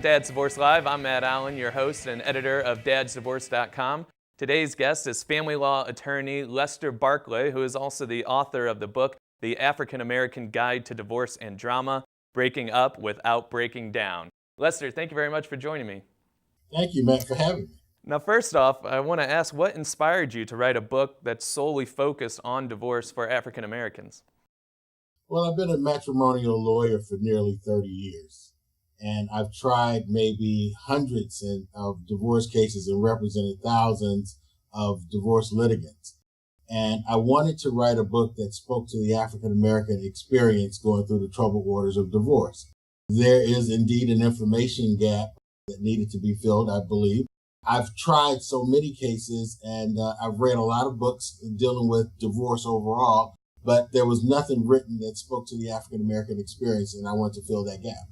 Dad's Divorce Live. I'm Matt Allen, your host and editor of dadsdivorce.com. Today's guest is family law attorney Lester Barclay, who is also the author of the book, The African American Guide to Divorce and Drama, Breaking Up Without Breaking Down. Lester, thank you very much for joining me. Thank you, Matt, for having me. Now, first off, I want to ask, what inspired you to write a book that's solely focused on divorce for African Americans? Well, I've been a matrimonial lawyer for nearly 30 years, and I've tried maybe hundreds of divorce cases and represented thousands of divorce litigants. And I wanted to write a book that spoke to the African American experience going through the troubled waters of divorce. There is indeed an information gap that needed to be filled, I believe. I've tried so many cases, and I've read a lot of books dealing with divorce overall, but there was nothing written that spoke to the African American experience, and I wanted to fill that gap.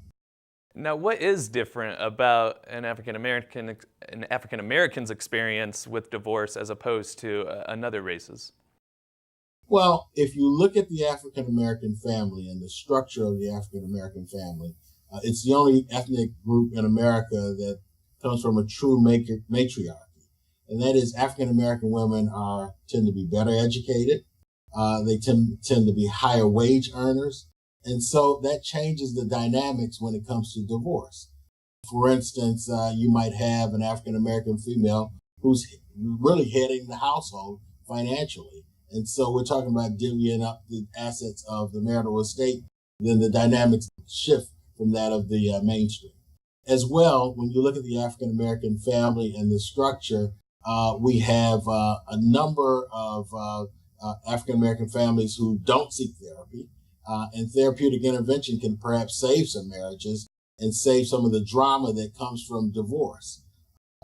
Now, what is different about an African American's experience with divorce as opposed to another race's? Well, if you look at the African American family and the structure of the African American family, it's the only ethnic group in America that comes from a true matriarchy. And that is African American women tend to be better educated. They tend to be higher wage earners. And so that changes the dynamics when it comes to divorce. For instance, you might have an African American female who's really heading the household financially. And so we're talking about divvying up the assets of the marital estate. Then the dynamics shift from that of the mainstream. As well, when you look at the African American family and the structure, we have a number of African American families who don't seek therapy, and therapeutic intervention can perhaps save some marriages and save some of the drama that comes from divorce.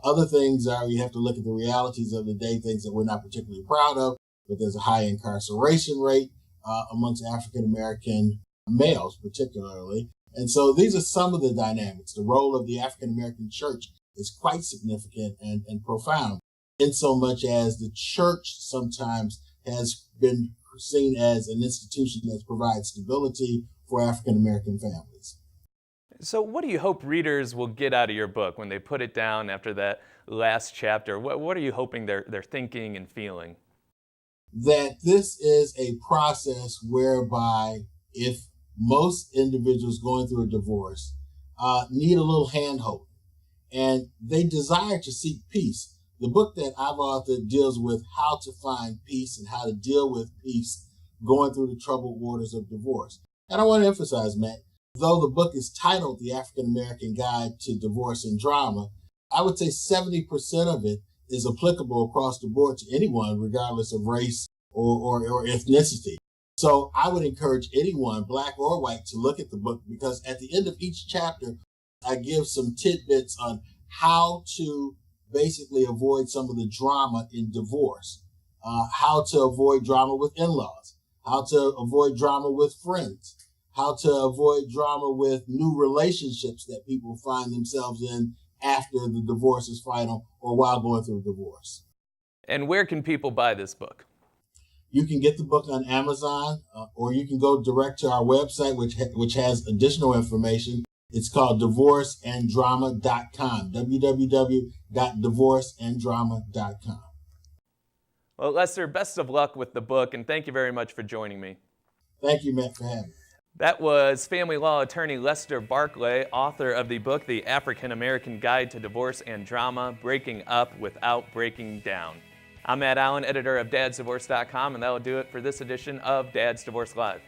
Other things are you have to look at the realities of the day, things that we're not particularly proud of, but there's a high incarceration rate amongst African American males, particularly. And so these are some of the dynamics. The role of the African American church is quite significant and profound, in so much as the church sometimes has been seen as an institution that provides stability for African American families. So what do you hope readers will get out of your book when they put it down after that last chapter? What are you hoping they're thinking and feeling? That this is a process whereby if most individuals going through a divorce need a little handholding, and they desire to seek peace. The book that I've authored deals with how to find peace and how to deal with peace going through the troubled waters of divorce. And I want to emphasize, Matt, though the book is titled The African American Guide to Divorce and Drama, I would say 70% of it is applicable across the board to anyone, regardless of race or ethnicity. So I would encourage anyone, black or white, to look at the book, because at the end of each chapter, I give some tidbits on how to basically avoid some of the drama in divorce, how to avoid drama with in-laws, how to avoid drama with friends, how to avoid drama with new relationships that people find themselves in after the divorce is final or while going through a divorce. And where can people buy this book? You can get the book on Amazon, or you can go direct to our website, which has additional information. It's called divorceanddrama.com, www.divorceanddrama.com. Well, Lester, best of luck with the book, and thank you very much for joining me. Thank you, Matt, for having me. That was family law attorney Lester Barclay, author of the book, The African American Guide to Divorce and Drama, Breaking Up Without Breaking Down. I'm Matt Allen, editor of dadsdivorce.com, and that will do it for this edition of Dad's Divorce Live.